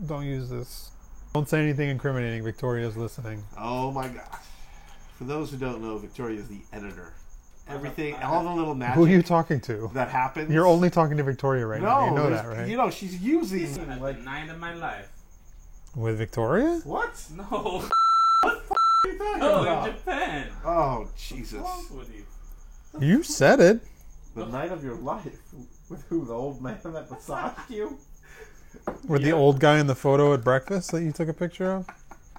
don't use this. Don't say anything incriminating. Victoria's listening. Oh my gosh. For those who don't know, Victoria is the editor. Everything, all the little magic. Who are you talking to? That happens. You're only talking to Victoria right now. You know that, right? You know, she's using... At the night of my life. With Victoria? What? No. What the f*** are you talking No, about? in Japan. Oh, Jesus. What's wrong with you? You said it. The night of your life. With who? The old man that massaged you? With the old guy in the photo at breakfast that you took a picture of?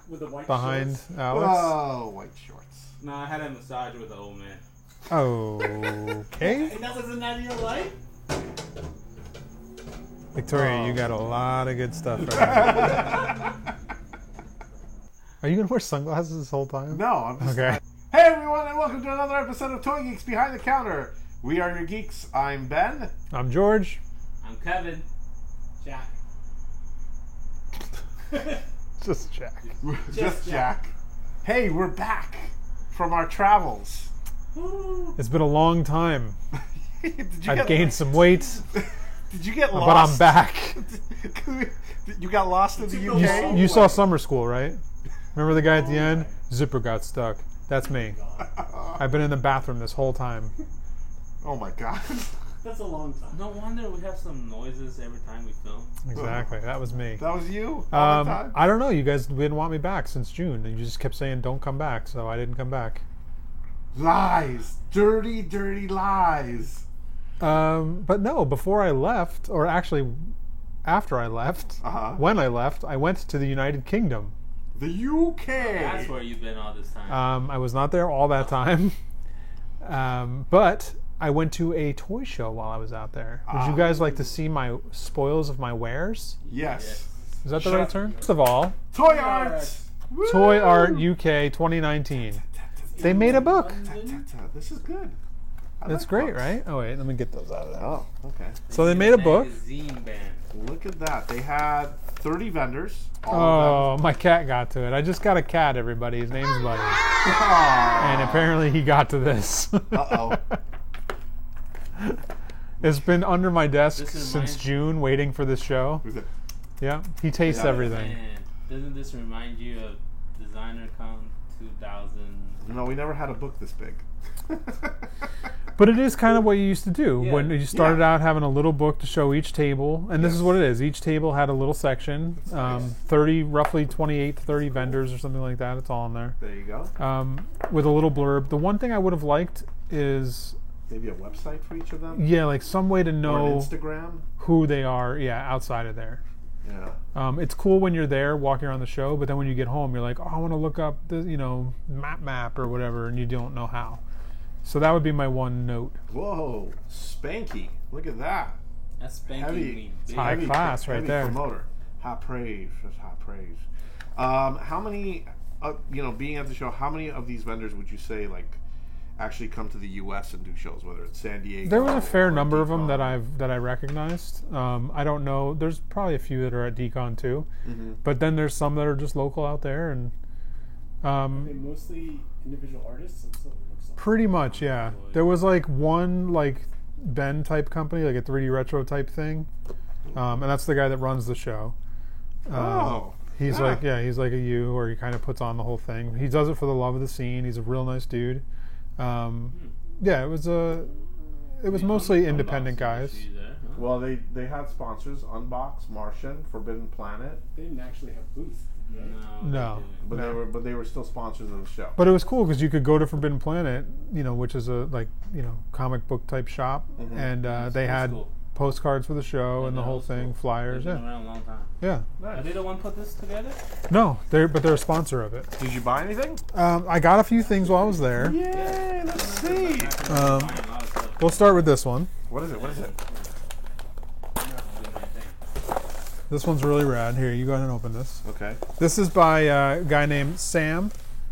With the white Behind shorts. Alex? Oh, white shorts. No, I had a massage with an old man. Okay. And that was the night of your life? Victoria, you got a lot of good stuff right now. Are you going to wear sunglasses this whole time? No, I'm just... Okay. Hey everyone, and welcome to another episode of Toy Geeks Behind the Counter. We are your geeks. I'm Ben. I'm George. I'm Kevin. Jack. Just Jack. Just Jack. Hey, we're back from our travels. It's been a long time. Did you I've gained some weight, Did you get but lost? I'm back. You got lost in the You- UK? You saw Summer School, right? Remember the guy at the end? Zipper got stuck. That's me. I've been in the bathroom this whole time. Oh my god. That's a long time. No wonder we have some noises every time we film. Exactly. That was me. That was you all the time? I don't know. You guys didn't want me back since June. And you just kept saying, don't come back. So I didn't come back. Lies. Dirty, dirty lies. But no, before I left, or actually after I left, Uh-huh. when I left, I went to the United Kingdom. The UK. That's where you've been all this time. I was not there all that time. But I went to a toy show while I was out there. Would you guys like to see my spoils of my wares? Yes. Is that the Shut right up. term? First of all, Toy art. Woo! Toy Art UK 2019. They made a book. This is good. I That's like great, books. right? Oh wait, let me get those out of there. Oh, okay. So they made a book. Magazine band. Look at that. They had 30 vendors. All of Oh, my cat got to it. I just got a cat, everybody. His name's Buddy. them. Aw. And apparently he got to this. Uh-oh. It's been under my desk This is since mine. June, waiting for this show. Who's it? Yeah, he tastes Yeah. everything. Man, doesn't this remind you of Designer Con 2000? No, we never had a book this big. But it is kind of what you used to do Yeah. when you started Yeah. out having a little book to show each table, and this is what it is. Each table had a little section, nice. 30, roughly 28 to 30 vendors or something like that. It's all in there, There you go. with a little blurb. The one thing I would have liked is, Maybe a website for each of them? yeah, like some way to Or an know Instagram? who they are. Yeah, outside of there. Yeah. It's cool when you're there walking around the show, but then when you get home, you're like, oh, I want to look up the, map or whatever, and you don't know how. So that would be my one note. Whoa. Spanky. Look at that. That's spanking Heavy. me. It's big. high Heavy- class right heavy there. Promoter. High praise. That's high praise. How many, being at the show, how many of these vendors would you say, like, actually come to the U.S. and do shows, whether it's San Diego? There was a fair or number of them Decon? that I recognized. I don't know. There's probably a few that are at Decon too, Mm-hmm. but then there's some that are just local out there, and Are they mostly individual artists? That's what it looks like. pretty much, yeah. There was like one like Ben type company, like a 3D retro type thing, and that's the guy that runs the show. Oh. He's yeah. he's like a you, or he kind of puts on the whole thing. He does it for the love of the scene. He's a real nice dude. Yeah, it was mostly independent guys. See there, huh? Well, they had sponsors: Unbox, Martian, Forbidden Planet, They didn't actually have booths. Did they? No. but they were still sponsors of the show. But it was cool because you could go to Forbidden Planet, which is a comic book type shop, and they That's had cool. postcards for the show and the that whole was thing, cool. flyers. They've been Yeah, around a long time. yeah. Are they the one put this together? No, they're a sponsor of it. Did you buy anything? I got a few things while I was there. Yay! Let's see. We'll start with this one. What is it? What is it? This one's really rad. Here, you go ahead and open this. Okay. This is by a guy named Sam.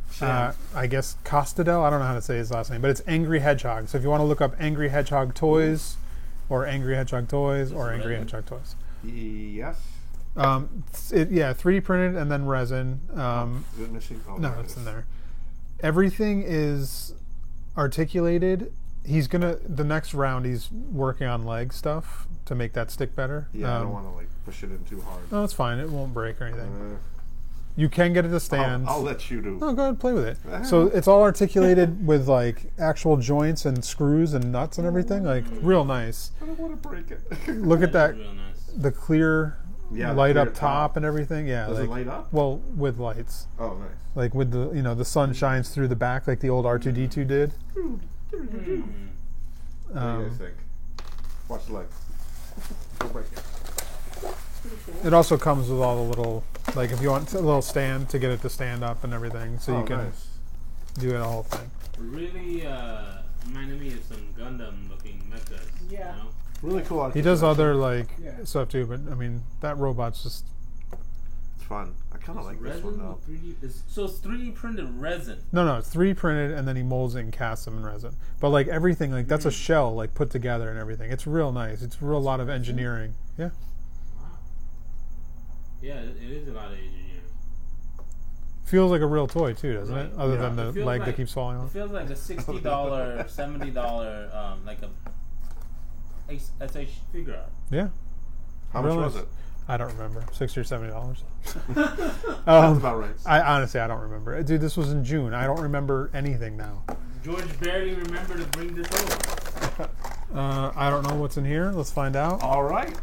Sam. I guess Costadel. I don't know how to say his last name, but it's Angry Hedgehog. So if you want to look up Angry Hedgehog Toys, or Angry Hedgehog Toys, or Angry resin? Hedgehog Toys. Yes. 3D printed and then resin. Is it missing? Oh, No, there it it's is. in there. Everything is articulated he's gonna the next round. He's working on leg stuff to make that stick better. Yeah, I don't want to like push it in too hard. No, it's fine. It won't break or anything. You can get it to stand. I'll let you do. No, go ahead and play with it. So it's all articulated with like actual joints and screws and nuts and everything. Like real nice. I don't want to break it. Look at that. Real nice. The clear Yeah, the light clear up top and everything. Yeah. Does like, it light up? Well, with lights. Oh, nice. Like with the the sun shines through the back like the old R2D2 did. Hmm. What do you guys think? Watch the legs. Don't break it. It also comes with all the little, like if you want a little stand to get it to stand up and everything, so you can nice. do it the whole thing. Really reminded me of some Gundam looking mechas. Yeah. You know? Really cool. He does other like Yeah. stuff too, but I mean that robot's just It's fun. I kind of like this one though. 3D, so it's 3D printed resin. no, it's 3D printed and then he molds it and casts them in resin. But like everything, like that's a shell like put together and everything. It's real nice. It's a real lot of engineering. Yeah. Wow. Yeah, it is a lot of engineering. Feels like a real toy too, doesn't it? Right. Other Yeah. than the It feels leg that like- keeps falling It off. feels like a $60, $70, like a SH figure art. Yeah. How much Real was nice. it? I don't remember. $60 or $70. Sounds about right. I honestly I don't remember. Dude, this was in June. I don't remember anything now. George barely remembered to bring this over. I don't know what's in here. Let's find out. All right.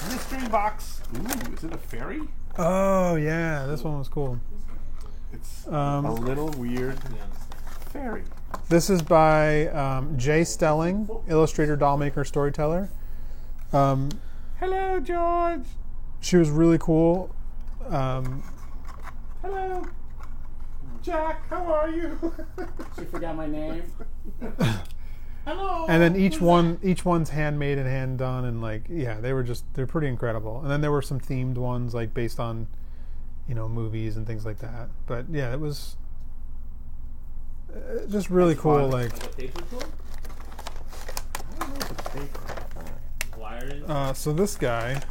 Mystery box. Ooh, is it a fairy? Oh yeah, this one was cool. It's Um, a little weird Yeah. fairy. This is by Jay Stelling, illustrator, doll maker, storyteller. Hello, George. She was really cool. Hello. Jack, how are you? She forgot my name. Hello. And then each one's handmade and hand done, and like they're pretty incredible. And then there were some themed ones like based on movies and things like that. But yeah, it was just really cool. fun. Like Like a paper tool? I don't know if it's paper. Wiring? so this guy.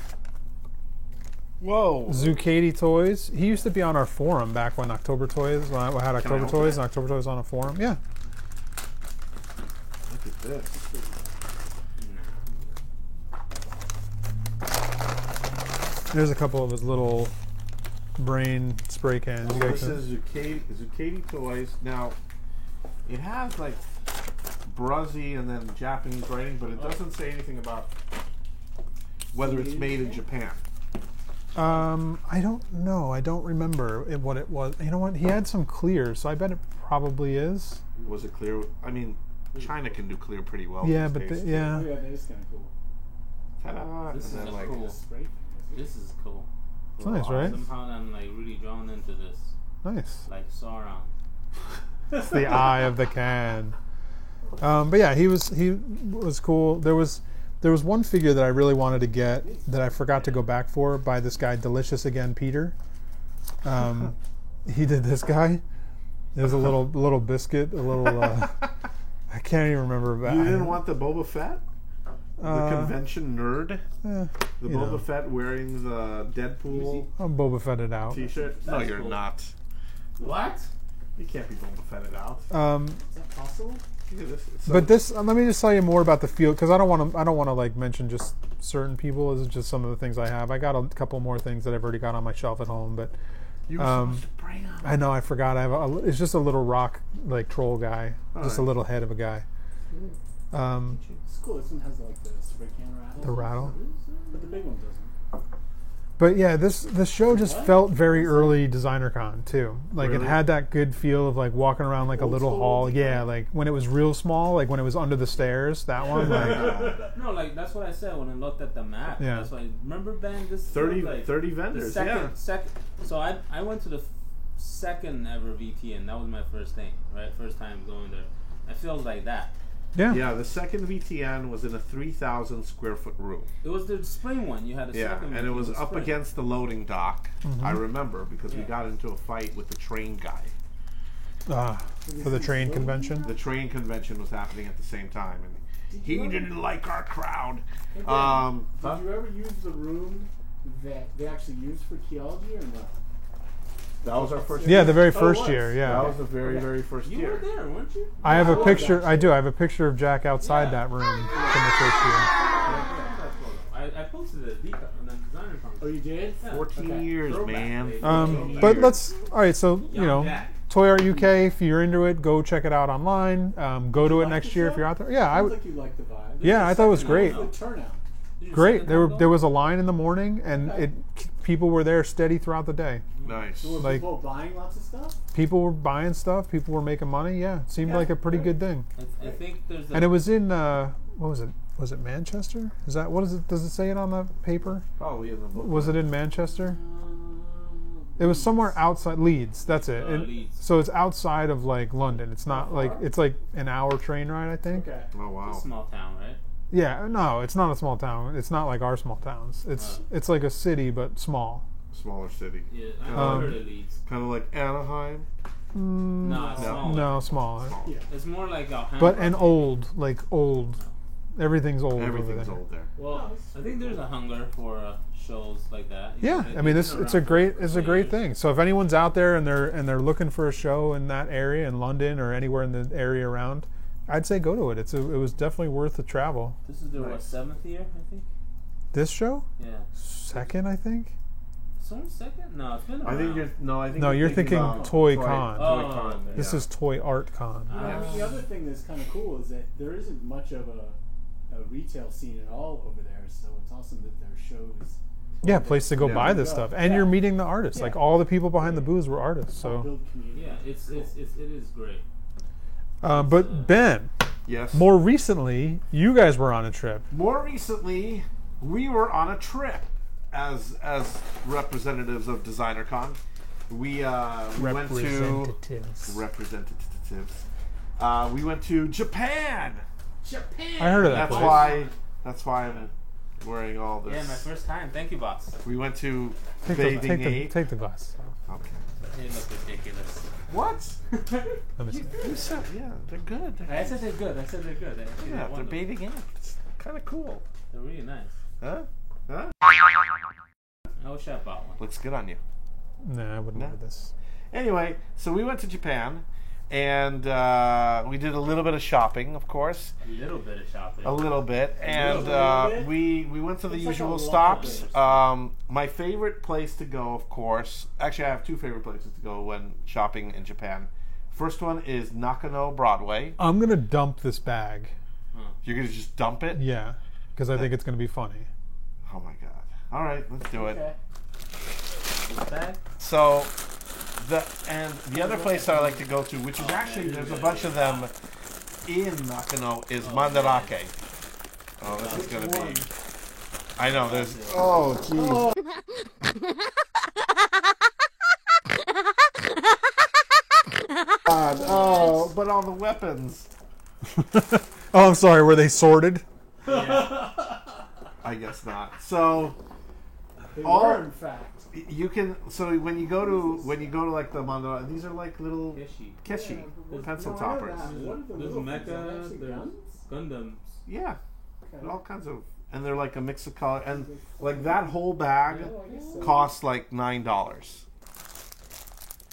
Whoa. Zucchini Toys. He used to be on our forum back when October Toys, when I had October open Toys it? and October Toys on a forum. Yeah. Look at this. There's a couple of his little brain spray cans. You guys This can- is Zucchini Toys. Now, it has like Brazzy and then Japanese writing, but it doesn't say anything about whether it's made in Japan. I don't know. I don't remember what it was. You know what? He had some clear, so I bet it probably is. Was it clear? I mean, China can do clear pretty well. Yeah, these but days. Oh yeah. yeah, that is kind of cool. Ta-da! This and is then a like cool. Spray thing, is it? This is cool. It's nice, right? Somehow I'm like really drawn into this. Nice. Like Sauron. It's the eye of the can. But yeah, he was cool. There was one figure that I really wanted to get that I forgot to go back for by this guy, Delicious Again Peter. He did this guy. There's a little biscuit, a little. I can't even remember. you didn't want the Boba Fett, the Uh, convention nerd, the you Boba know. Fett wearing the Deadpool I'm Boba Fetted out. T-shirt. No, That's you're cool. not. What? You can't be Boba Fetted out. Is that possible? Look at this. It's But this, let me just tell you more about the field because I don't want to like mention just certain people. This is just some of the things I have. I got a couple more things that I've already got on my shelf at home, but you were supposed to bring 'em. I know I forgot. I have it's just a little rock like troll guy, just a Alright. little head of a guy. It's cool. This one has like the spray can rattle. The rattle. But the big one doesn't. But yeah, this show just felt very early Designer Con too. Like Really? it had that good feel of like walking around like a Old little school hall. design. Yeah, like when it was real small, like when it was under the stairs. That one, like No, like that's what I said when I looked at the map. Yeah. That's why. Remember, Ben? This 30, like 30 the vendors. second, Yeah. So I went to the second ever VTN. That was my first thing, right? First time going there. I felt like that. yeah. Yeah, the second VTN was in a 3,000 square foot room. It was the spring one. You had a Yeah, second one. and it was up spring. against the loading dock. Mm-hmm. I remember because we Yeah. got into a fight with the train guy. For the train convention. The train convention was happening at the same time, and he didn't like our crowd. Hey, Ben, Huh? did you ever use the room that they actually used for Kyoji or no? That was our first. Yeah, the very Oh, it first was. year. That Yeah, was the very, very first You were year. there, weren't you? I have a Yeah, picture. actually. I do. I have a picture of Jack outside Yeah. that room from the first year. I posted it on the designer Oh, conference. you did? Yeah. 14 Okay. years, Throwback, man. baby. But let's. All right, so you Young know, Jack. Toy Art UK. If you're into it, go check it out online. Go to it like next the year if show? you're out there. Yeah, I Sounds would. like you like the vibe. Yeah, I thought it was Second great. one, Good turnout. Did you Great. second There time there go? was a line in the morning, and Okay. people were there steady throughout the day. Nice. So were Like- people buying lots of stuff? People were buying stuff. People were making money. Yeah, it seemed Yeah, like a pretty good. good thing. I think there's. And it was in what was it? Was it Manchester? Is that what is it? Does it say it on the paper? Probably in the book. Was it in Manchester? It was somewhere outside Leeds. That's it. And Leeds. so it's outside of like London. It's not like it's like an hour train ride, I think. Okay. Oh wow. It's a small town, right? Yeah, no, it's not a small town. It's not like our small towns. It's like a city but small. Smaller city. Yeah, I Um, heard it Leeds. Kind of like Anaheim. No, it's smaller. No, smaller. Yeah. It's more like Alhambra. But and old, like old. Everything's old Everything's over there. old there. Well, I think there's a hunger for shows like that. You Yeah, know, I mean they've it's been it's a around great for it's a great years. thing. So if anyone's out there and they're looking for a show in that area in London or anywhere in the area around, I'd say go to it. It was definitely worth the travel. This is their what, Nice. 7th year, I think. This show, Yeah. second, I think. Someone second? No, it's been around. I think you're No, you're thinking about Toy Con. Oh, Toy Con. okay. This yeah. is Toy Art Con. I mean, the other thing that's kind of cool is that there isn't much of a retail scene at all over there, so it's awesome that there are shows. Yeah, place to go Yeah. buy this Yeah. stuff, and Yeah. you're meeting the artists. Yeah. Like all the people behind the booths were artists. So, Build community. Yeah, it is great. but Ben, Yes. more recently, you guys were on a trip. More recently, we were on a trip as representatives of DesignerCon. We went to representatives. We went to Japan. Japan. I heard of that place. That's why I'm wearing all this. Yeah, my first time. Thank you, boss. We went to Take Bathing the Ape. take the glass. Okay. They look ridiculous. What? Let me see. You said, yeah, they're good. I said they're good. I said they're good. I think Yeah, they're wonderful. Bathing Ape. It's kind of cool. They're really nice. Huh? Huh? I wish I bought one. Looks good on you. Nah, I wouldn't No. wear this. Anyway, so we went to Japan, and we did a little bit of shopping, of course. A little bit of shopping. A little bit, and little bit? we went to the It's like usual a stops. lot. My favorite place to go, of course. Actually, I have two favorite places to go when shopping in Japan. First one is Nakano Broadway. I'm gonna dump this bag. You're gonna just dump it. Yeah, because I think it's gonna be funny. Oh my god! All right, let's do it. Okay. This bag? So, the other place I like to go to, which is actually there's a bunch of them in Nakano, is Mandarake. Oh, this is gonna be. I know there's. Oh, jeez. God, oh, but all the weapons. Oh, I'm sorry. Were they sorted? I guess not. So They All- were, in fact. you can. So when you go to like the Mandarake, these are like little Kishi. keshi Yeah, pencil no, I know toppers. that. What are the There's little things? Mecha, Are they actually there's guns? Gundams. Yeah. Okay. All kinds of, and they're like a mix of color, and like that whole bag Oh, I guess so. costs like $9.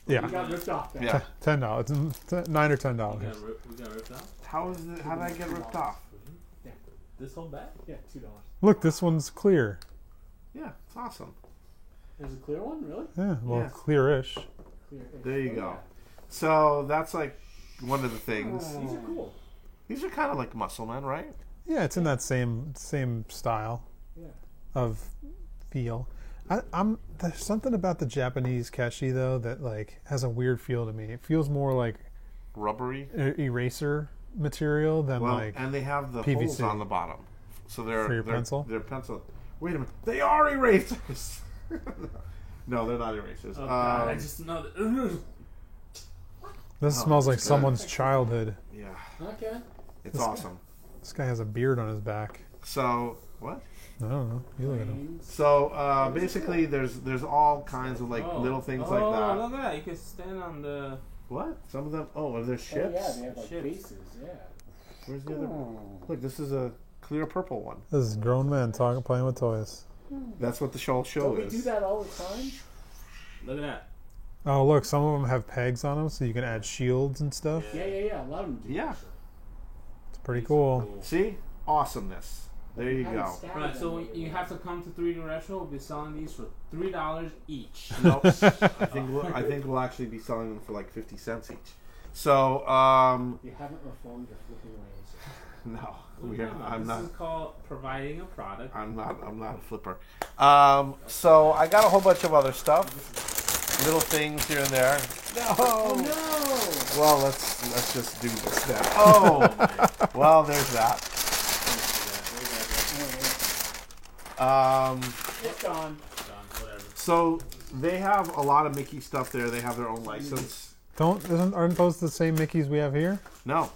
Yeah, We got ripped off then. Yeah. $10, $9 or $10. We got ripped off. How is it? How did I get ripped off? This whole bag? Yeah, $2. Look, this one's clear. Yeah, it's awesome. There's a clear one, really? Yeah, well, Yeah. clearish. Clear. There you Oh, go. So that's like one of the things. yeah. These are cool. These are kind of like Muscle Men, right? Yeah, it's in that same style Yeah. of feel. There's something about the Japanese keshi though that like has a weird feel to me. It feels more like Rubbery. eraser material than Well, like and they have the PVC. holes on the bottom, so they're For your they're, pencil? They're pencil. Wait a minute, they are erasers. No, they're not erasers. Oh, God, I just know that. this Oh, smells like it's good. someone's childhood. Yeah, Okay. it's awesome. This guy has a beard on his back. So what? I don't know. You look at him. Names. So basically, there's all kinds of like Oh. little things Oh, like that. look at that. You can stand on the. What? Some of them? Oh, are there Oh, ships? yeah, they have like Ships. bases, yeah. Where's the other? Look, this is a clear purple one. This is grown men playing with toys. That's what the show Don't we is. do that all the time? Look at that. Oh, look, some of them have pegs on them, so you can add shields and stuff. Yeah, yeah, yeah. A lot of them do. Yeah. It's pretty cool. See? Awesomeness. There you I haven't go. started Right, them so yet. you have to come to 3D Retro. We'll be selling these for $3 each. No, I think we'll actually be selling them for like 50 cents each. So, You haven't reformed your flipping ways. no, No, this is called providing a product. I'm not a flipper. So I got a whole bunch of other stuff, little things here and there. No. Oh no! Well, let's just do this then. Oh, well, there's that. It's gone. Whatever. So they have a lot of Mickey stuff there. They have their own license. Aren't those the same Mickeys we have here? No,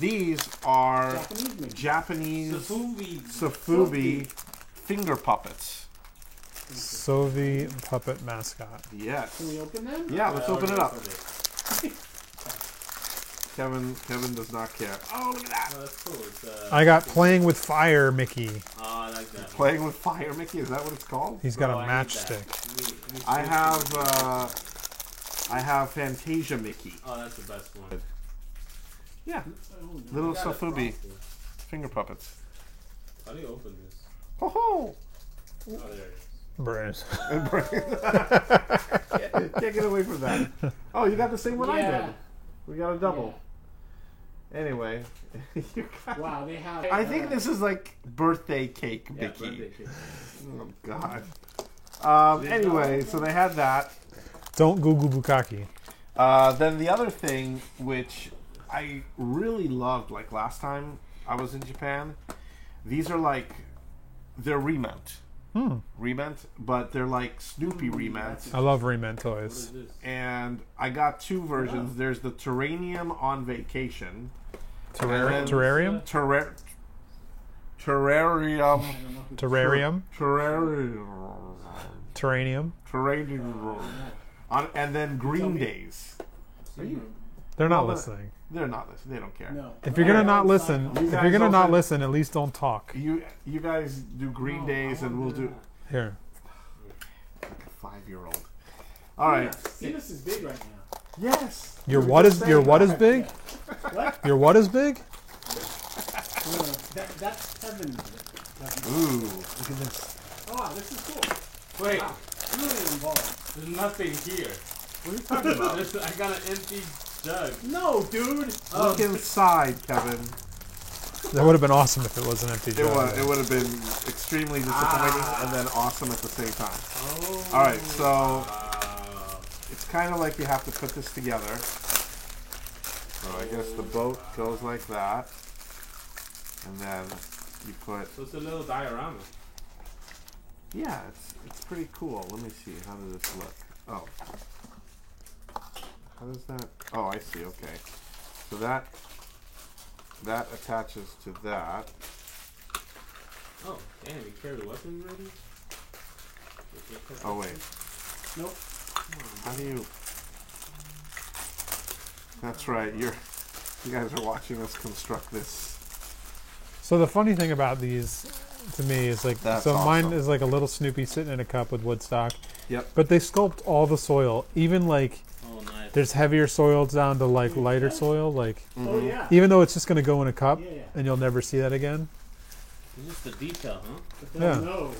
these are Japanese Mickey. Japanese Safubi. Safubi finger puppets. Sovi puppet mascot. Yes. Can we open them? Yeah, let's open it up. Oh, Kevin does not care. Oh, look at that. that's cool. It's, I got playing with fire Mickey. Oh, I like that. Playing with fire, Mickey. Is that what it's called? He's got Bro, a I need matchstick. that. I have Fantasia Mickey. Oh, that's the best one. Yeah, Oh, no. little You got it Safubi frosted. finger puppets. How do you open this? Ho ho! Oh, there it is. Bruce. Can't get away from that. Oh, you got the same one I Yeah. did. We got a double. Anyway, you got, Wow, they have. I think this is like birthday cake Yeah, Mickey. birthday cake. Oh God. Anyway, so they had that. Don't Google Bukaki. Then the other thing, which I really loved, like last time I was in Japan, these are like they're remount, but they're like Snoopy remounts. I love Rayman What toys. is this? And I got two versions. There's the Terranium on Vacation. And then Terrarium? Terrarium. Terrarium? Terrarium. Terranium? Terrarium. And then Green Days. They're not Well, listening. They're not listening. They don't care. No. If you're gonna not listen, You if guys you're gonna not open- listen, at least don't talk. You guys do Green Days, and we'll do Here. like a 5-year-old. All right. See, this is big right now. Yes. Your We were what just is saying your what that. is big? What? Your what is big? That's Kevin. Ooh, look at this. Oh, wow, this is cool. Wait, Wow, I'm really involved. there's nothing here. What are you talking about? I got an empty jug. No, dude. Look inside, Kevin. That would have been awesome if it was an empty It jug. would have been extremely disappointing and then awesome at the same time. Oh. All right, so Wow. it's kind of like you have to put this together. So I guess the boat goes like that, and then you put. So it's a little diorama. Yeah, it's pretty cool. Let me see. How does this look? Oh, how does that? Oh, I see. Okay, so that attaches to that. Oh, damn, you carry the weapons ready? Oh wait, Nope. how do you? That's right. You guys are watching us construct this. So the funny thing about these, to me, is like That's mine awesome. is like a little Snoopy sitting in a cup with woodstock. Yep. But they sculpt all the soil, even like Oh, nice. there's heavier soil down to like lighter soil. Like Oh, yeah. even though it's just gonna go in a cup Yeah, yeah. and you'll never see that again. It's just the detail, huh? But they'll Yeah. know.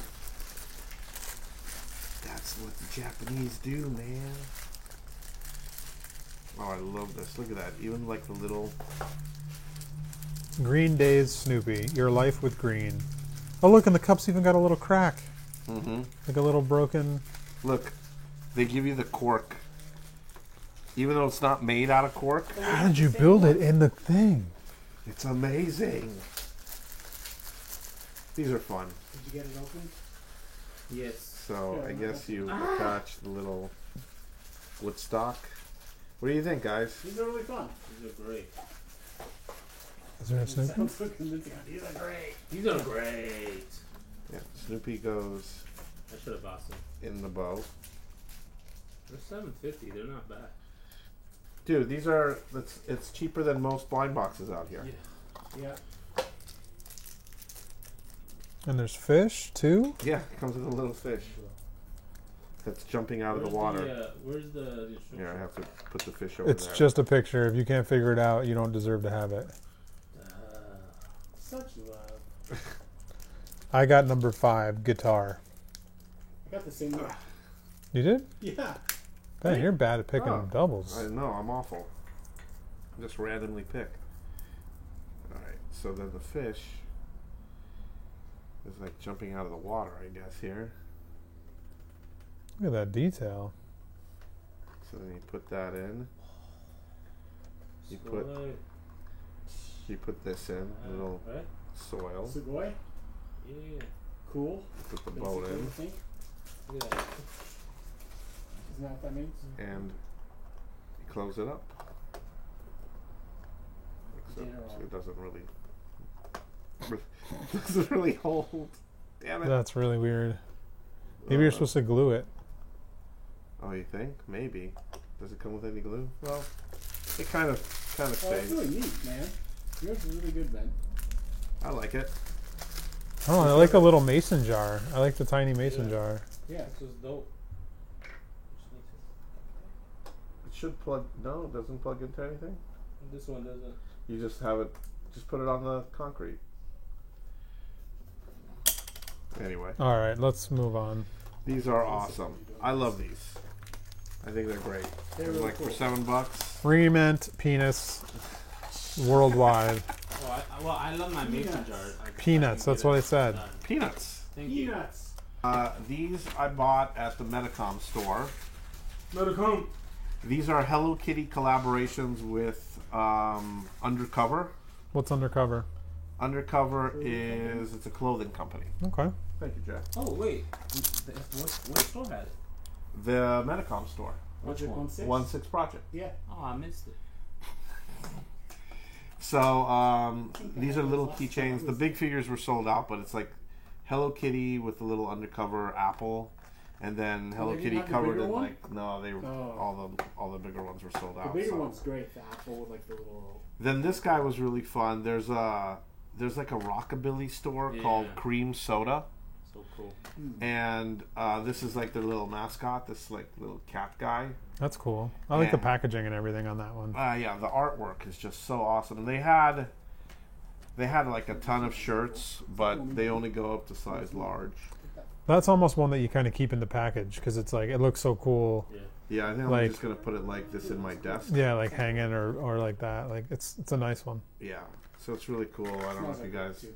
That's what the Japanese do, man. Oh, I love this. Look at that. Even like the little. Green Days Snoopy, your life with green. Oh look, and the cup's even got a little crack, Mm-hmm. like a little broken. Look, they give you the cork. Even though it's not made out of cork, How did you build it in the thing? it's amazing. These are fun. Did you get it open? Yes. So I guess you attach the little Woodstock. What do you think, guys? These are really fun. These are great. Is there a Snoopy? Sounds so convincing. These are great. These are great. Yeah, Snoopy goes I should have bought some. in the bow. They're $7.50. They're not bad. Dude, these are. It's cheaper than most blind boxes out here. Yeah. And there's fish too. Yeah, it comes with a little fish. that's jumping out of the Where's water. Where's the instruction? Here, I have to put the fish over It's there. just a picture. If you can't figure it out, you don't deserve to have it. Such love. I got number 5, guitar. I got the same one. You did? Yeah. Ben, you're bad at picking Oh. doubles. I know, I'm awful. Just randomly pick. Alright, so then the fish is like jumping out of the water, I guess, here. Look at that detail. So then you put that in. You put this in, little right? soil. Sugoi. Yeah. Cool. Put the Makes boat it in, cool, I think. Look at that. Isn't that what that means? and you close it up. Except General. it doesn't really hold. Damn it. That's really weird. Maybe you're supposed to glue it. Oh, you think? Maybe. Does it come with any glue? Well, it kind of Oh, it's stays. really neat, man. Yours is really good, Ben. I like it. Oh, I like the little mason jar. I like the tiny mason jar. Yeah. This was dope. It should plug. No, it doesn't plug into anything. This one doesn't. You just have it. Just put it on the concrete. Anyway, All right, let's move on. these are awesome. I love these. I think they're great. They're They're really like cool. for $7. Rement penis worldwide. Well, I love my mason Peanuts. jar. Peanuts, that's what I said. Peanuts. Thank you. Peanuts. These I bought at the Medicom store. Medicom. These are Hello Kitty collaborations with Undercover. What's undercover? Undercover is it's a clothing company. Okay. Thank you, Jack. Oh wait, what store had it? The Medicom store. Which Project one? 16? 1/6 Project. Yeah. Oh, I missed it. So these are little keychains. The big figures were sold out, but it's like Hello Kitty with the little undercover apple, and then Hello they didn't Kitty have the covered bigger in one? like no, they Oh. all the bigger ones were sold The out. bigger so. one's great. The apple with like the little. Then this guy was really fun. There's like a rockabilly store called Yeah. Cream Soda, So cool. and this is like their little mascot, this like little cat guy. That's cool. I like the Yeah. packaging and everything on that one. Yeah, the artwork is just so awesome. And they had like a ton of shirts, but they only go up to size large. That's almost one that you kind of keep in the package because it's like it looks so cool. Yeah. Yeah, I think I'm Like- just gonna put it like this in my desk. Yeah, like hanging or like that. Like it's a nice one. Yeah, so it's really cool. I don't know Smells if you like that, guys. too.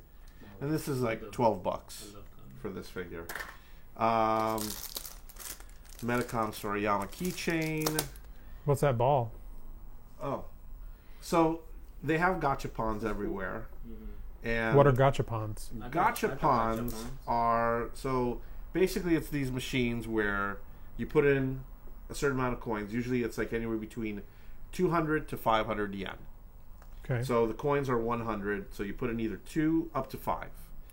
And this is like $12 I love that. for this figure. Medicom store Yama keychain. What's that ball? Oh, so they have gachapons everywhere, and What are gachapons? I got gachapons are so basically it's these machines where you put in a certain amount of coins. Usually it's like anywhere between 200 to 500 yen. Okay. So the coins are 100. So you put in either 2 up to 5.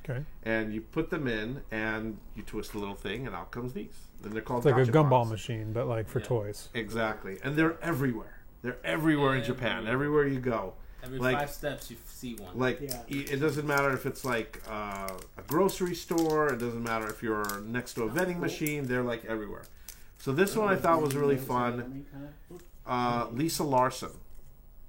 Okay. And you put them in, and you twist a little thing, and out comes these. Then they're called It's like a gumball gachapons. machine, but like for Yeah. toys. Exactly, and they're everywhere. They're everywhere in Japan. Everywhere you go, Every like- 5 steps you see one. like Yeah. it doesn't matter if it's like a grocery store. It doesn't matter if you're next to a vending machine. They're like everywhere. So this one I thought was really fun. Lisa Larson.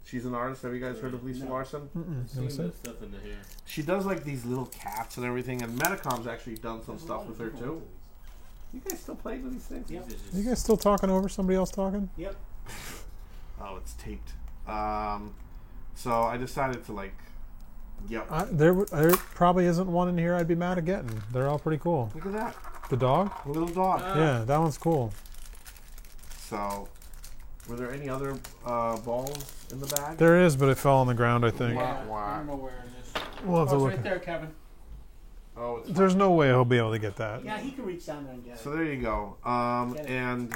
She's an artist. Have you guys heard of Lisa No. Larson? Mm-mm. Let me Seeing see. that stuff in the hair. She does like these little cats and everything. And Medicom's actually done some stuff with her too. You guys still playing with these things? Yep. These are You just- guys still talking over somebody else talking? Yep. Oh, it's taped. So I decided to like, yep. There probably isn't one in here I'd be mad at getting. They're all pretty cool. Look at that, The dog? a little dog. Yeah, that one's cool. So, were there any other balls in the bag? There is, but it fell on the ground, I think. Wah, wah. I'm aware of this. We'll have to Oh, it's look. right there, Kevin. Oh, it's There's no way he'll be able to get that. Yeah, he can reach down there and get so it. there you go. Get it. And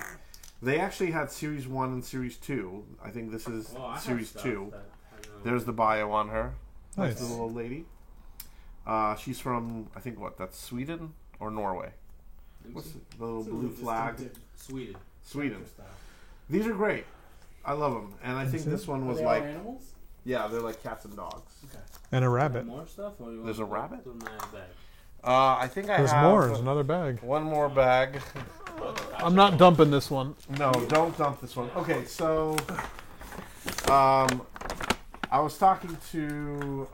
they actually had Series 1 and Series 2. I think this is Oh, I have Series stuff 2. that I don't know. There's the bio on her. Nice. Little old lady. She's from, I think, that's Sweden or Norway? What's the little It's a blue little flag? distinctive Sweden. Sweden. style. These are great. I love them. And I think this one Are was they all like, animals? yeah, they're like cats and dogs. Okay. And a rabbit. More stuff? Or you There's want a rabbit? to my bag? I think I There's have more. There's another bag. one more bag. I'm not dumping this one. No, don't dump this one. Okay, so I was talking to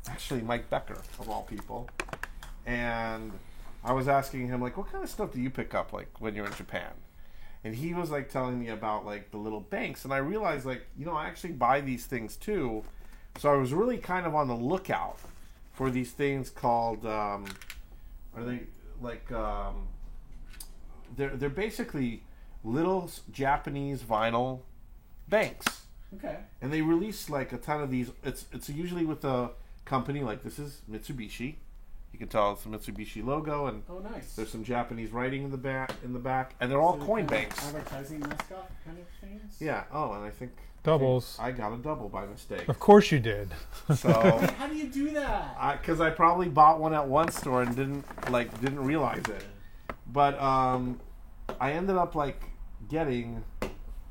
actually Mike Becker of all people, and I was asking him like, what kind of stuff do you pick up like when you're in Japan? And he was like telling me about like the little banks, and I realized like, you know, I actually buy these things too. So I was really kind of on the lookout for these things called are they like they're basically little Japanese vinyl banks. Okay. And they release like a ton of these. It's usually with a company like this is Mitsubishi. You can tell it's the Mitsubishi logo, and Oh, nice. there's some Japanese writing in the back, and they're all So coin kind of banks. Advertising mascot kind of things. Yeah. Oh, and I think Doubles. I got a double by mistake. Of course you did. So, Wait, how do you do that? because I probably bought one at one store and didn't realize it. But I ended up like getting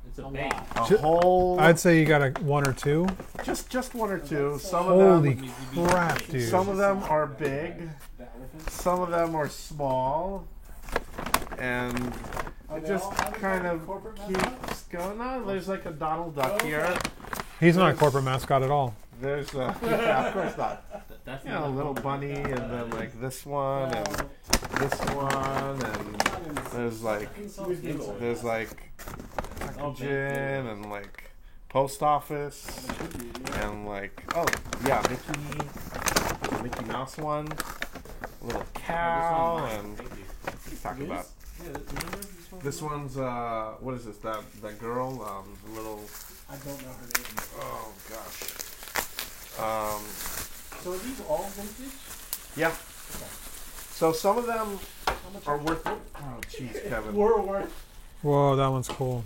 It's a A bank. lot. a whole I'd say you got a one or two. just one or two. Some Holy of them crap, dude. some of them are big. The elephant. Some of them are small, and Are it they just all advertising kind of corporate mascots? keeps going on. There's like a Donald Duck Okay. here. He's not a corporate mascot at all. There's yeah, of course not. That's You know, a little bunny, and then like this one, and Well, this one, and not in the there's like Who's Giggle? there's like Oh, gin and like post office and like yeah, Mickey Mouse one, little cow, and let's talk about this one's what is this that girl the little I don't know her name. oh gosh So are these all vintage? yeah. So some of them How much are worth it. Oh jeez, Kevin. Were worth. Whoa, that one's cool.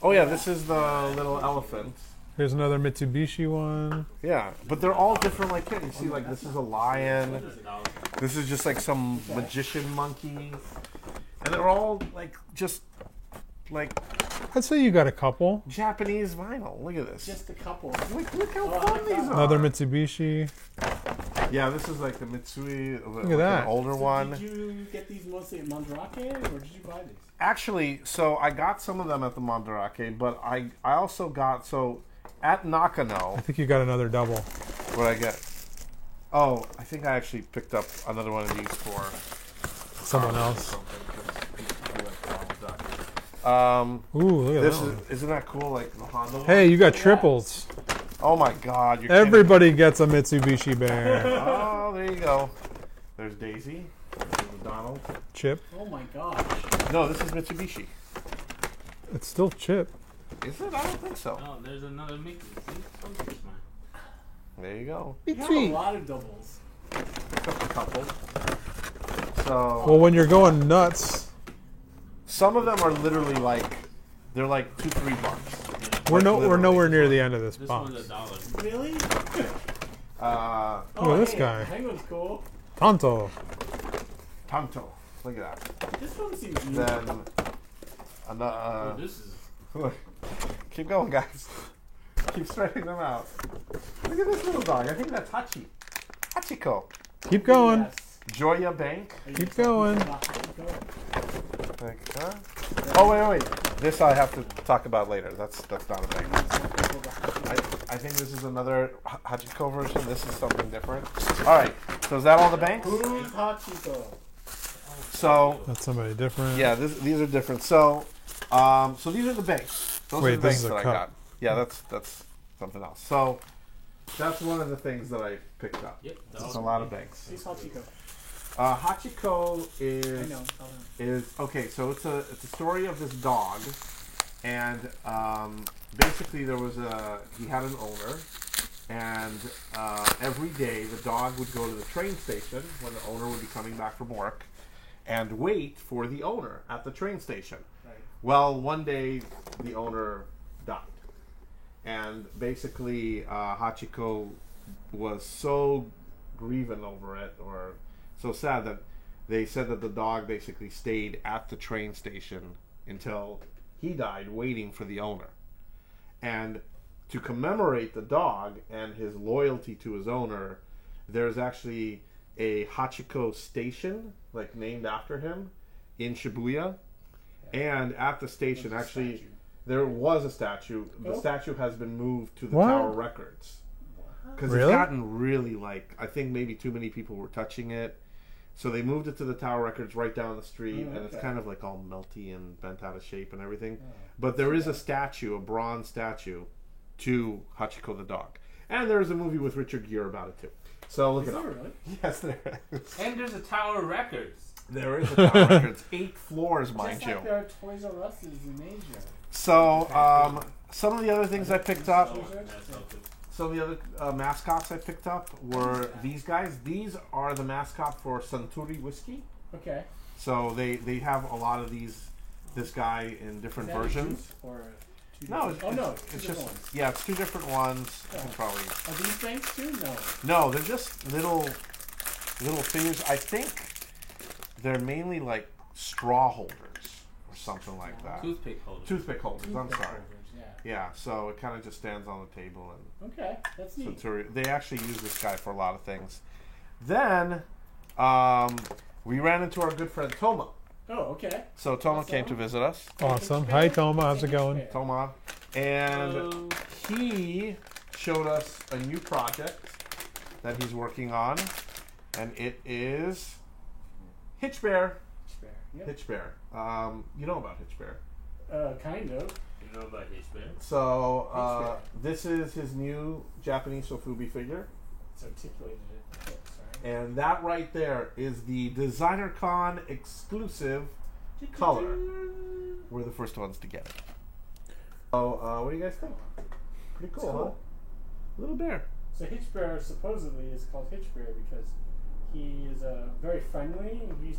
Oh yeah, this is the little elephant. Here's another Mitsubishi one. Yeah, but they're all different. Like you see, like this is a lion. This is just like some magician monkey, and they're all like just like I'd say you got a couple. Japanese vinyl. Look at this. Just a couple. Look how Oh, I fun like these that. are. Another Mitsubisi. Yeah, this is like the Mitsui. Look at that. An older So one. Did you get these mostly at Mandarake, or did you buy these? Actually, so I got some of them at the Mandarake, but I also got at Nakano. I think you got another double. What I get? Oh, I think I actually picked up another one of these for Someone else. Ooh, look at This that one. isn't that cool? Like the Honda. Hey, you got triples. Oh my God! You're Everybody gets a Mitsubishi Bear. kidding. Oh, there you go. There's Daisy. There's Donald. Chip. Oh my gosh. No, this is Mitsubishi. It's still Chip. Is it? I don't think so. Oh, there's another Mickey. See? Something's mine. There you go. You have a lot of doubles. Just a couple. So Well, when you're going nuts, some of them are literally like they're like $2-3. we're literally. nowhere near the end of this This box. one's $1. Really? Uh, Look at this guy. Penguin's cool. Tonto. Tanto. Look at that. This one seems new. Then Oh, another. this is. Look. Keep going, guys. Keep spreading them out. Look at this little dog. I think that's Hachiko. Keep going. Yes. Joya Bank. Are you Keep talking going. about Hachiko? Like, huh? Oh wait. This I have to talk about later. That's not a thing. I think this is another Hachiko version. This is something different. All right. So is that all the banks? Who's Hachiko? So That's somebody different. yeah, these are different. So so these are the banks. Those Wait, are the this banks is a that I cup. got. Yeah, that's something else. So that's one of the things that I picked up. Yep. It's a lot of banks. Who's Hachiko? Hachiko I is know. is okay. So it's a story of this dog, and basically he had an owner, and every day the dog would go to the train station when the owner would be coming back from work, and wait for the owner at the train station. Right. Well, one day the owner died, and basically Hachiko was so grieving over it, or so sad, that they said that the dog basically stayed at the train station until he died, waiting for the owner. And to commemorate the dog and his loyalty to his owner, there's actually a Hachiko station, like named after him, in Shibuya. And at the station, There's a actually, statue. there was a statue. The Oh. statue has been moved to the What? Tower Records. Because Really? it's gotten really, like, I think maybe too many people were touching it. So they moved it to the Tower Records right down the street, Oh, and it's okay. kind of like all melty and bent out of shape and everything. Oh. But there is a statue, a bronze statue, to Hachiko the dog. And there's a movie with Richard Gere about it too. So look Is it there up. really? Yes, there is. And there's a Tower Records. There is a Tower Records. 8 floors, mind Just you. like there are Toys R Us's in Asia. So, some of the other things I picked up, Oh, that's so cool. some of the other mascots I picked up were these guys. These are the mascot for Suntory Whiskey. Okay. So they have a lot of this guy in different Is that a versions. juice or two No, different- oh no, it's it's two just different ones. yeah, it's 2 different ones. You can Oh. probably Are these things too? No. no, they're just little figures. I think they're mainly like straw holders or something like that. Toothpick holder. Toothpick holders. I'm Toothpick sorry. holders, yeah. Yeah, so it kind of just stands on the table and. Okay, that's neat. Suntory. They actually use this guy for a lot of things. Then we ran into our good friend Toma. Oh, okay. So Toma Awesome. came to visit us. Awesome. Hi, Toma. How's it going? Toma. And Hello. he showed us a new project that he's working on. And it is Hitch Bear. Bear. Yep. Hitch Bear. You know about Hitch Bear. Kind of. You know about Hitch Bear? So Hitch Bear. this is his new Japanese Sofubi figure. It's articulated at the tips, right? And that right there is the DesignerCon exclusive color. We're the first ones to get it. So, what do you guys think? Pretty cool, It's cool. huh? Little bear. So Hitch Bear supposedly is called Hitch Bear because he is very friendly. His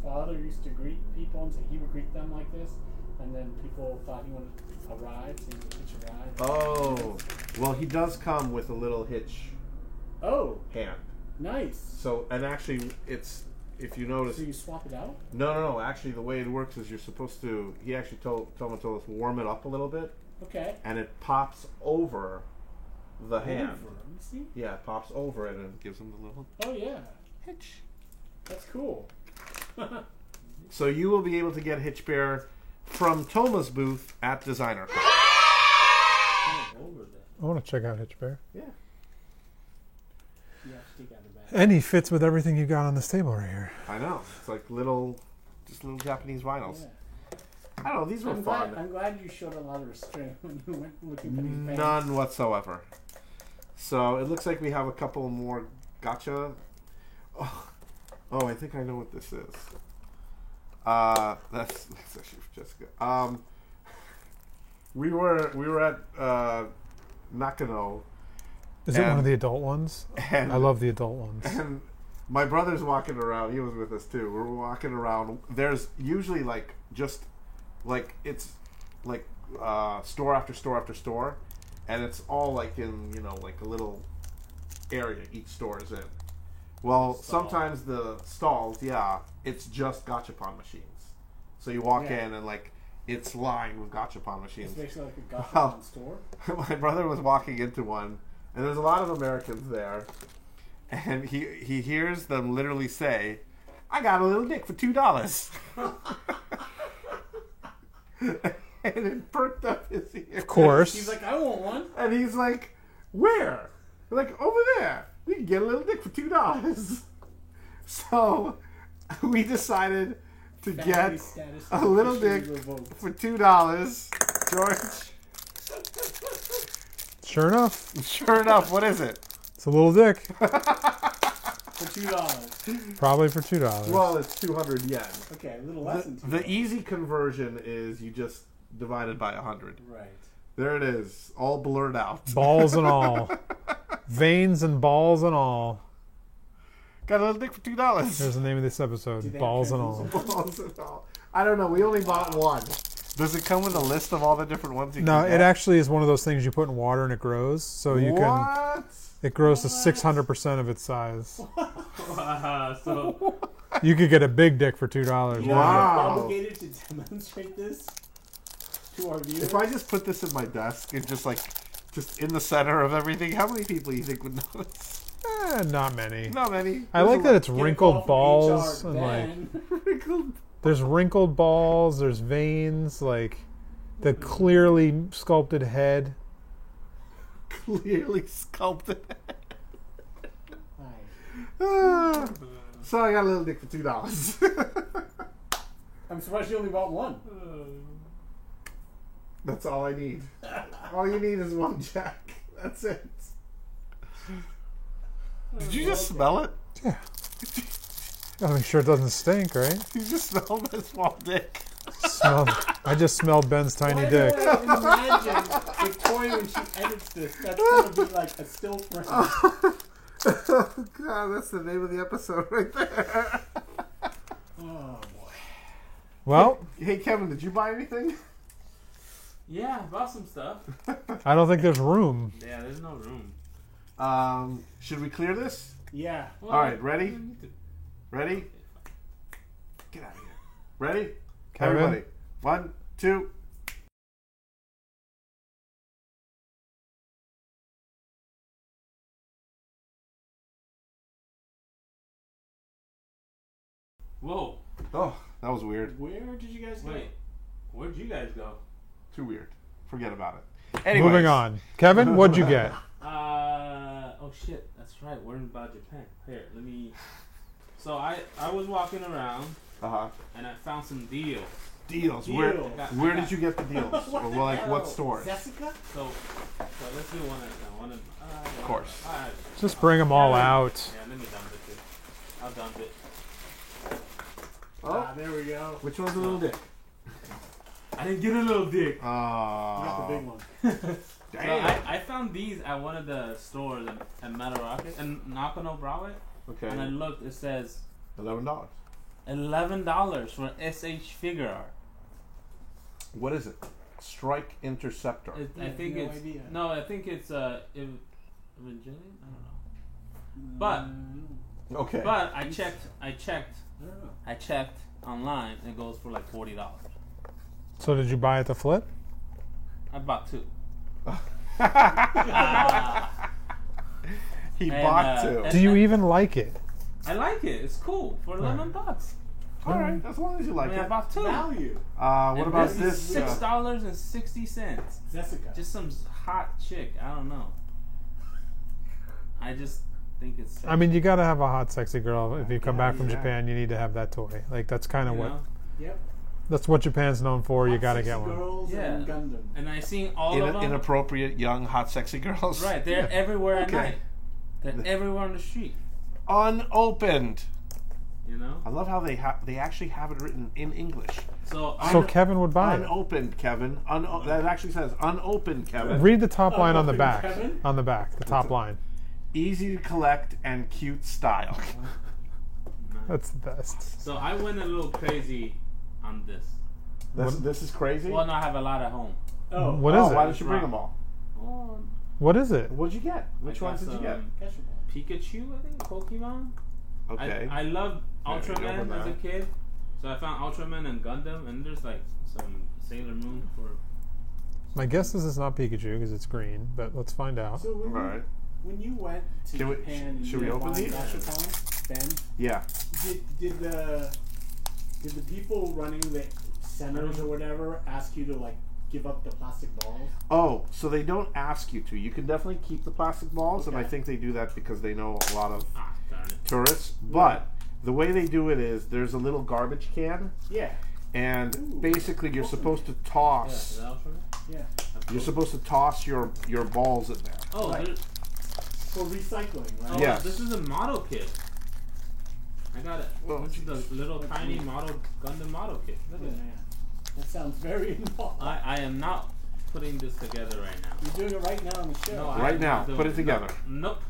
father used to greet people, and so he would greet them like this. And then people thought he wanted a ride, so he would hitch a ride. Oh, well, he does come with a little hitch Oh, hand. nice. So, and actually, it's, if you notice, So you swap it out? no. Actually, the way it works is you're supposed to, he actually told us, warm it up a little bit, Okay. and it pops over the hand. Over. Let me see. Yeah, it pops over it and it gives him the little Oh yeah, hitch. that's cool. So you will be able to get Hitch Bear from Toma's booth at DesignerCon. Oh, over there. I want to check out Hitch Bear. Yeah. You have to take out the bag. And he fits with everything you got on this table right here. I know. It's like just little Japanese vinyls. Yeah. I don't know. These were fun. I'm glad you showed a lot of restraint when you went looking for these bands. None whatsoever. So it looks like we have a couple more gotcha. Oh, I think I know what this is. That's actually for Jessica. We were at Nakano, Is it one And- of the adult ones? and I love the adult ones. and my brother's walking around. He was with us too. We're walking around. There's usually it's like store after store after store, and it's all like in like a little area each store is in. Well, Stall. sometimes the stalls, it's just gachapon machines. So you walk Yeah. in and it's lined with gachapon machines. It's basically like a gotcha Wow. store. My brother was walking into one, and there's a lot of Americans there, and he hears them literally say, "I got a little dick for $2." And it perked up his ear. Of course. He's like, I want one. And he's like, "Where?" We're like, "Over there. You can get a little dick for $2." So we decided to Family get status a little officially dick revoked. for $2. George, Sure enough, sure enough, what is it? it's a little dick. For $2. Probably for $2. Well, it's 200 yen. Okay, a little less than $2. The easy conversion is you just divide it by 100. Right. There it is, all blurred out. Balls and all. Veins and balls and all. Got a little dick for $2. There's the name of this episode. Do they Balls and have all. Balls and all. I don't know. We only bought one. Does it come with a list of all the different ones you No, can it get? actually is one of those things you put in water and it grows. So you can. What? It grows to 600% of its size. Wow, so You could get a big dick for $2. You know, Wow. I'm obligated to demonstrate this to our viewers. If I just put this in my desk and just in the center of everything, how many people do you think would notice? Not many. Not many. I like that it's Get a call wrinkled from balls HR and like Ben. there's wrinkled balls, there's veins, like the clearly sculpted head. Clearly sculpted. Nice. So I got a little dick for $2. I'm surprised you only bought one. That's all I need. All you need is one jack. That's it. Did you just smell it? Yeah. Gotta make sure it doesn't stink, right? You just smelled my small dick. I just smelled Ben's tiny Why dick. do I imagine Victoria when she edits this? That's gonna be like a still frame. Oh God, that's the name of the episode right there. Oh boy. Well, Hey Kevin, did you buy anything? Yeah, I bought some stuff. I don't think there's room. Yeah, there's no room. Should we clear this? Yeah. Well, All right, ready? you need to- Ready? Get out of here. Ready? Kevin? Everybody. 1, 2. Whoa. Oh, that was weird. Where did you guys go? Wait. Where'd you guys go? Too weird. Forget about it. Anyways. Moving on. Kevin, what'd you get? Oh shit, that's right. We're about Japan. Here, let me. So I was walking around Uh-huh. and I found some deals. Deals. Deals. Where did you get the deals? What Or the like hell? what stores? Jessica? So let's do one at a time. Of course. Just bring them all out. Yeah, let me dump it too. I'll dump it. Oh, There we go. which one's a little dick? I didn't get a little dick. You got the big one. So Damn. I found these at one of the stores at Matarocket and Nakano Broadway. Okay. And I looked, it says $11. $11 for SH figure art. What is it? Strike Interceptor. I have think no it's idea. no, I think it's Evangelion. I don't know. But Okay. but I I don't know. checked online. It goes for like $40. So did you buy it to flip? I bought two. He And, bought two. and- Do you even like it? I like it. It's cool for $11. All right, as long as you I like mean, I it. bought two. Value. What And about this this? is $6.60. Jessica. Just some hot chick. I don't know. I just think it's. I mean, you gotta have a hot, sexy girl. If you come back from Yeah. Japan, you need to have that toy. Like that's kind of you what know? Yep. that's what Japan's known for. You gotta get Sexy one. Girls Yeah. and Gundam. And I seen all of them. Inappropriate young hot sexy girls. Right, they're everywhere at Okay. night. They're everywhere on the street. Unopened. You know. I love how they actually have it written in English. So So Kevin would buy it. Unopened, Kevin. That actually says unopened, Kevin. Read the top line on the Unopened, back. Kevin? On the back, the top line. Easy to collect and cute style. That's the best. So I went a little crazy on this. This is crazy. Well, no, I have a lot at home. Oh. What is Why it? didn't you bring them all? Oh, What is it? What'd you get? Which I ones got did you get? some Catch 'em all. Pikachu, I think, Pokemon. Okay. I loved Yeah, you Ultraman open as a that. kid, so I found Ultraman and Gundam, and there's like some Sailor Moon for. My guess is it's not Pikachu because it's green, but let's find out. So when, All right. when you went to Can we- Japan and should you we were open buying these? Gashapon, Ben, Yeah. did the people running the centers or whatever ask you to like give up the plastic balls? Oh, so they don't ask you to. You can definitely keep the plastic balls, and I Okay. think they do that because they know a lot of Ah, darn it. tourists. But the way they do it is there's a little garbage can, Yeah. and Ooh. basically you're supposed to Yeah, is toss. that Ultraman? Yeah. You're supposed to toss your balls in there. Oh, Right. there's- For recycling, right? oh, Yes. this is a model kit. I got it. Oh, This is the little tiny model Gundam model kit. Look Oh, at that. man. That sounds very involved. I am not putting this together right now. You're doing it right now on the show. No, I Right am now, not doing put it together. Nope.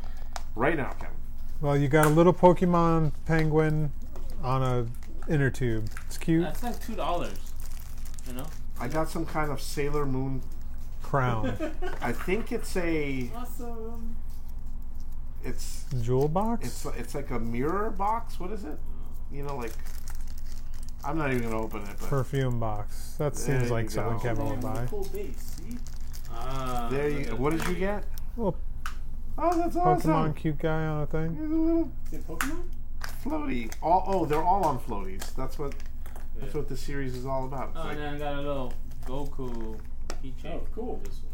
Right now, Kevin. Well, you got a little Pokemon penguin on a inner tube. It's cute. That's like $2. You know. I got some kind of Sailor Moon. Crown. I think it's a. Awesome. It's Jewel box? it's like a mirror box. What is it? You know, like. I'm not even gonna open it, but Perfume box. That There seems like you something go. Kevin would Man, with buy. a full base. See? there you. What did you get? Well, Oh, that's Pokemon awesome. cute guy on a thing. Here's a little Is it Pokemon? floaty. They're all on floaties. That's what the series is all about. It's Oh, like, and then I got a little Goku keychain. Oh, cool. This one.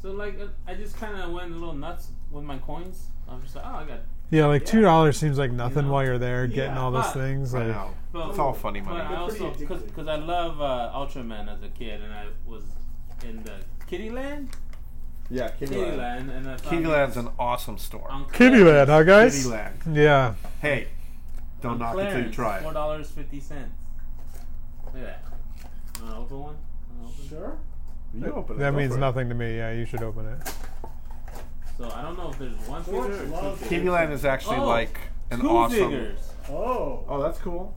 So like, I just kind of went a little nuts with my coins. I was just like, oh, I got. Yeah, like $2 seems like nothing know? while you're there getting all those but- things. I Like, know. But, It's all funny But money. I They're also, pretty addictive. because I love Ultraman as a kid, and I was in the Kittyland. Yeah, Kittyland, and I thought Kittyland's an awesome store. on Kittyland, huh, guys? Kittyland. Yeah. Hey, don't knock it till you try it. $4.50. Look at that. You want to open one? Sure. You open it. That go means for it. nothing to me. Yeah, you should open it. So I don't know if there's one figure or George two loves figures. Kittyland is actually Oh, like an Two awesome. figures. Oh. Oh, that's cool.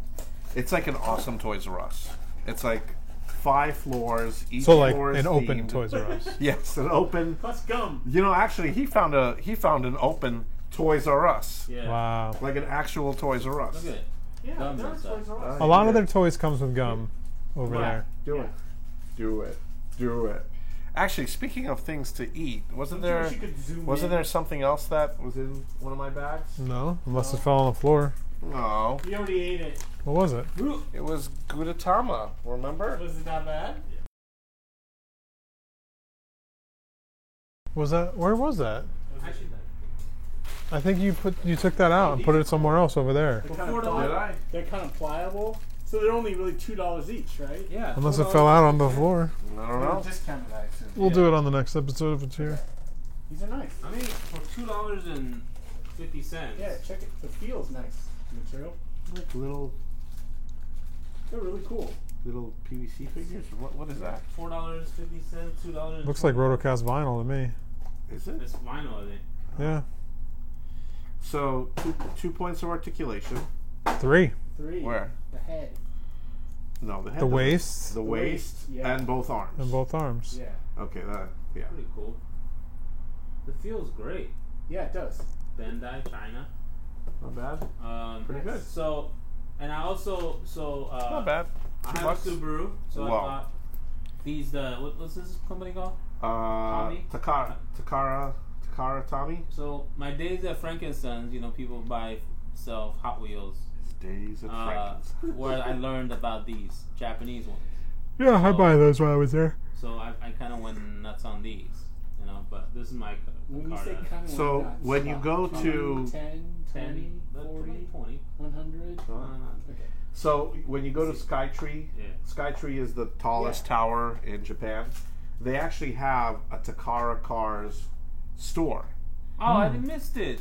It's like an awesome Toys R Us. It's like 5 floors. Each So like floor is an open themed. Toys R Us. Yes, an open. Plus gum. You know, actually, he found an open Toys R Us, Yeah. Wow. like an actual Toys R Us. Look at it. Yeah, Gums there's and stuff. Toys R Us. A lot of their toys comes with gum over Wow. there. Do it. Do it. Do it. Actually, speaking of things to eat, wasn't there something else that was in one of my bags? No, unless it fell on the floor. No, You already ate it. What was it? it was Gudetama. Remember? Was it that bad? Was that? Where was that? Actually, I think you took that out and put it somewhere else over there. They're kind $4. of Did I? They're kind of pliable, so they're only really $2 each, right? yeah. Unless it $4. fell out on the floor. I don't know. Discounted, I assume. We'll do it on the next episode if it's here. These are nice. I mean, for $2.50. Yeah, check it. The feel's nice. Material. Like little They're really cool. PVC figures. What is that? $4.50, $2. Looks like Rotocast vinyl to me. Is it? It's vinyl, I think. Yeah. So 2 points of articulation. 3. 3. Where? The head. No, the head. The doesn't- waist The waist yeah. and both arms. and both arms. Yeah. Okay, that. Yeah. Pretty cool. The feel's great. Yeah, it does. Bandai, China. Not bad. Pretty good. So, and I also Not bad. I $2 have a Subaru, so Wow. I thought these what's this company called? Takara Tommy. So my days at Frankensons, people sell Hot Wheels. Days at Franklin's. Where I learned about these Japanese ones. Yeah, I buy those when I was there. So I kind of went nuts on these, but this is my When you car. say kind of So, like that, when you stop. go 10, to- 10, 20, 40, 20. 100. Okay. So when you go to Skytree, Yeah. Skytree is the tallest Yeah. tower in Japan. They actually have a Takara Cars store. Oh, I missed it.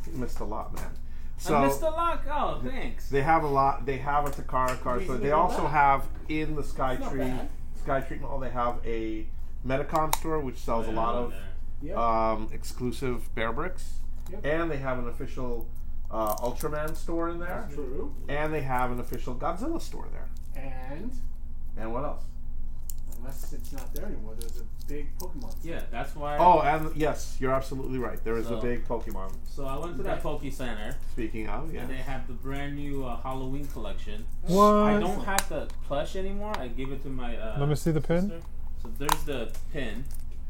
You missed a lot, man. So I missed a lot. Oh, thanks. they have a lot. They have a Takara Cars store. They also have in the not Skytree Mall. They have a Metacom store which sells a lot of Yep. exclusive Bear Bricks, Yep. and they have an official Ultraman store in there, True. and they have an official Godzilla store there. And what else? Unless it's not there anymore, there's a big Pokemon. Yeah, that's why. Oh, and yes, you're absolutely right. There is a So- big Pokemon. So I went to that Poke Center, Speaking of, yeah. and they have the brand new Halloween collection. What? I don't have the plush anymore. I gave it to my. Let me see the pin. sister. So there's the pin,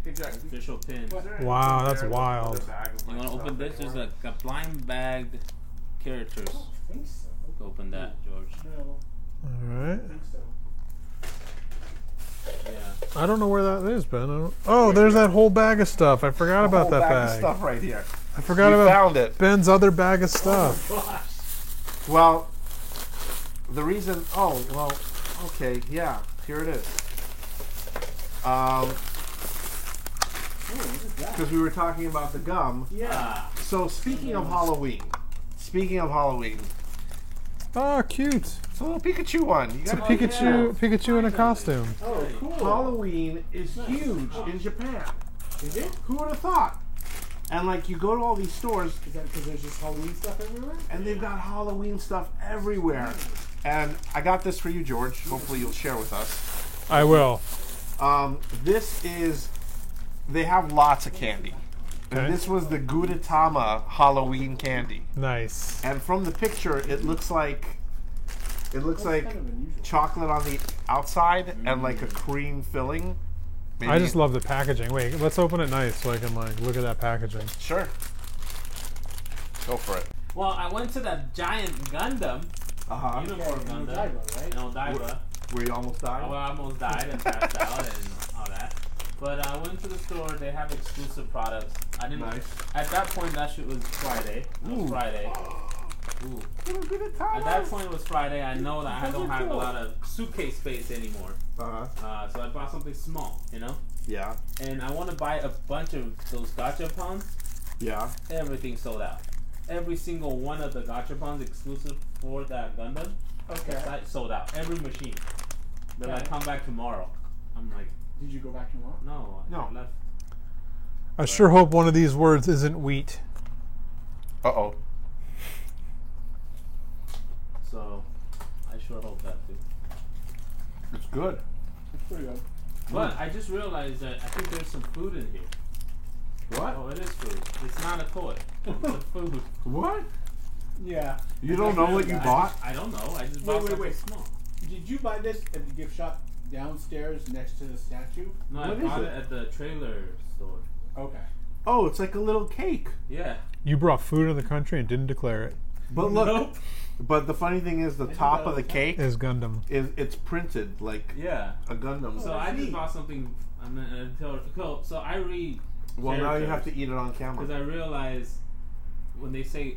Exactly. official pin. Wow, that's wild. You want to open this? There's a blind bagged characters. I don't think so. Open that, George. No, All I right. don't think so. Yeah. I don't know where that is, Ben. Oh, there's that whole bag of stuff. I forgot about that Of bag. stuff right here. I forgot We about found it. Ben's other bag of stuff. Gosh. Well, the reason. Oh, well. Okay. Yeah. Here it is. Oh, what is that? Because we were talking about the gum. Yeah. Ah, So speaking of Halloween. Oh, cute. It's a little Pikachu one. You It's a got Pikachu in a costume. Oh, cool. Halloween is huge in Japan. Is it? Who would have thought? And like you go to all these stores Is that because there's just Halloween stuff everywhere? and they've got Halloween stuff everywhere. And I got this for you, George. Hopefully you'll share with us. I will. This is. They have lots of candy. Okay. And this was the Gudetama Halloween candy. Nice. And from the picture, it looks like That's kind of unusual. chocolate on the outside and like a cream filling. I just love the packaging. Wait, let's open it nice so I can like look at that packaging. Sure. Go for it. Well, I went to that giant Gundam. Uh-huh. Uniform Yeah, Gundam. Godiva, right? No, Diva. Where you almost died? Oh, I almost died and passed out and all that. But I went to the store. They have exclusive products. I didn't. Nice. At that point, that shit was Friday. It was Ooh. Friday. Ooh. At that point, it was Friday. I know that I don't have a lot of suitcase space anymore. Uh-huh. So I bought something small, you know. Yeah. And I want to buy a bunch of those gachapons. Yeah. Everything sold out. Every single one of the gachapons exclusive for that Gundam site sold out. Every machine. They're like, come back tomorrow. I'm like, Did you go back tomorrow? no, I No. left. I sure hope one of these words isn't wheat. Uh-oh. So I sure hope that too. It's good. It's pretty good. But I just realized that I think there's some food in here. What? Oh, it is food. It's not a toy. It's a food. What? Yeah. You don't know what you bought? I don't know. I just Wait, bought wait, something wait. small. Did you buy this at the gift shop downstairs next to the statue? No, I What is bought it? it at the trailer store. Okay. Oh, it's like a little cake. Yeah. You brought food in the country and didn't declare it. But look, Nope. but the funny thing is the do top that of the all the cake Is Gundam. it's printed like Yeah. a Gundam. So I just bought something. So I read. Well, now you have to eat it on Because camera. I realize when they say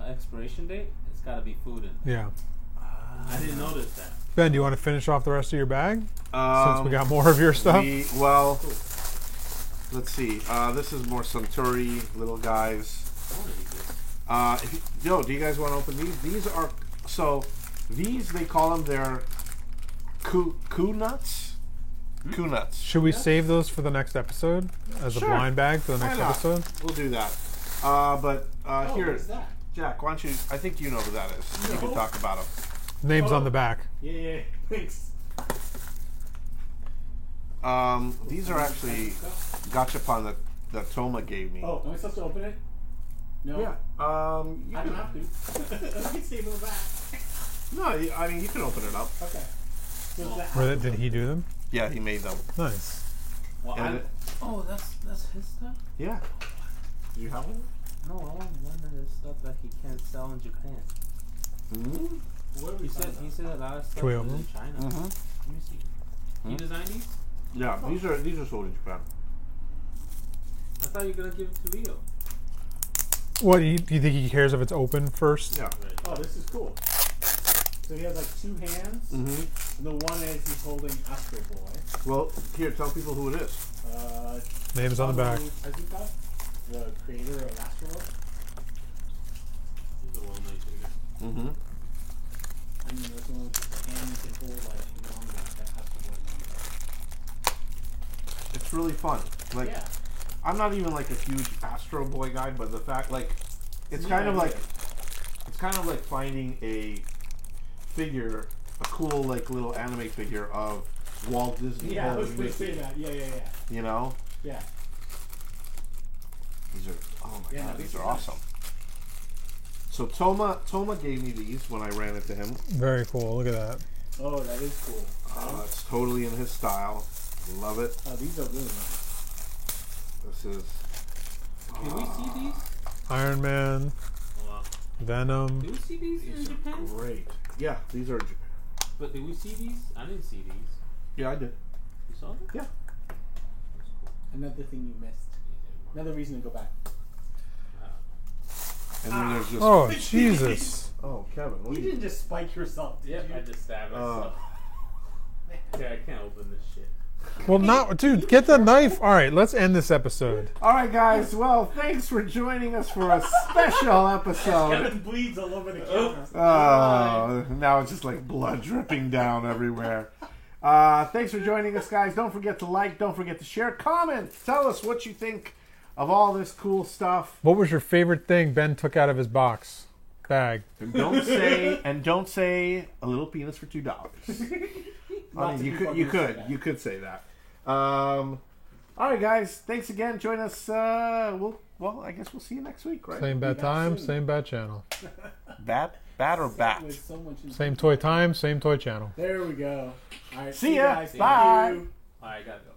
expiration date, it's got to be food in. Yeah. I didn't notice that. Ben, do you want to finish off the rest of your bag? Since Um, we got more of your stuff? well, let's see. This is more Suntory little guys. I want to eat this. Do you guys want to open these? These are these they call them their coup nuts. Coup nuts. Should we save those for the next episode as Sure. a blind bag for the Why next not? episode? We'll do that. Here, What's that? Jack. Why don't you? I think you know who that is. You can No. talk about him. Name's on the back. Yeah. Thanks. These are actually gachapon that Toma gave me. Oh, am I supposed to open it? No. Yeah. I don't have to. I can save it back. No, I mean you can open it up. Okay. Does that Where did he do them? Yeah, he made them. Nice. Well, And that's his stuff. Yeah. Do you have one? No, I want one of his stuff that he can't sell in Japan. Mm-hmm. Where He said a lot of stuff Can we is open in China. Mm-hmm. Let me see. He designed these? Yeah, these are sold in Japan. I thought you were gonna give it to Leo. What, do you think he cares if it's open first? Yeah. Right. Oh, this is cool. So he has like two hands, Mm-hmm. and the one is he's holding Astro Boy. Well, here, tell people who it is. Name's on the back. Tezuka, the creator of Astro Boy. He's a well-made figure. Mm-hmm. And then there's one with just a hand you can hold like manga that Astro Boy manga. It's really fun. Like, Yeah. I'm not even like a huge Astro Boy guy, but the fact, like, it's Yeah, kind of yeah. like, it's kind of like finding a figure, a cool like little anime figure of Walt Disney. Yeah, I was holding going to Mickey, say that. Yeah. You know, Yeah. these are oh my Yeah, god, this these is are nice. awesome. So Toma gave me these when I ran into him. Very cool. Look at that. Oh, that is cool. It's totally in his style. Love it. Oh, these are really nice. This is. Can we see these? Iron Man, Well, Venom. did we see these in These are Japan? great. Yeah, these are. But did we see these? I didn't see these. Yeah, I did. You saw them? Yeah. That's cool. Another thing you missed. Another reason to go back. And then there's just. Oh, Jesus. Oh, Kevin. What You are you? didn't just spike yourself, did Yep, you? I just stabbed myself. Yeah, I can't open this shit. Well, not, dude, get the knife. All right, let's end this episode. All right, guys. Well, thanks for joining us for a special episode. Kevin bleeds all over the camera. Oh, now it's just like blood dripping down everywhere. Thanks for joining us, guys. Don't forget to like. Don't forget to share. Comment. Tell us what you think of all this cool stuff. What was your favorite thing Ben took out of his box bag? And don't say a little penis for $2. I mean, you could say that. All right, guys. Thanks again. Join us. Well, I guess we'll see you next week, right? Same bad back time, soon. same bad channel. Bat or bat? With so much Same toy time, same toy channel. There we go. All right, See you ya. guys. Thank Bye. you. Alright, gotta go.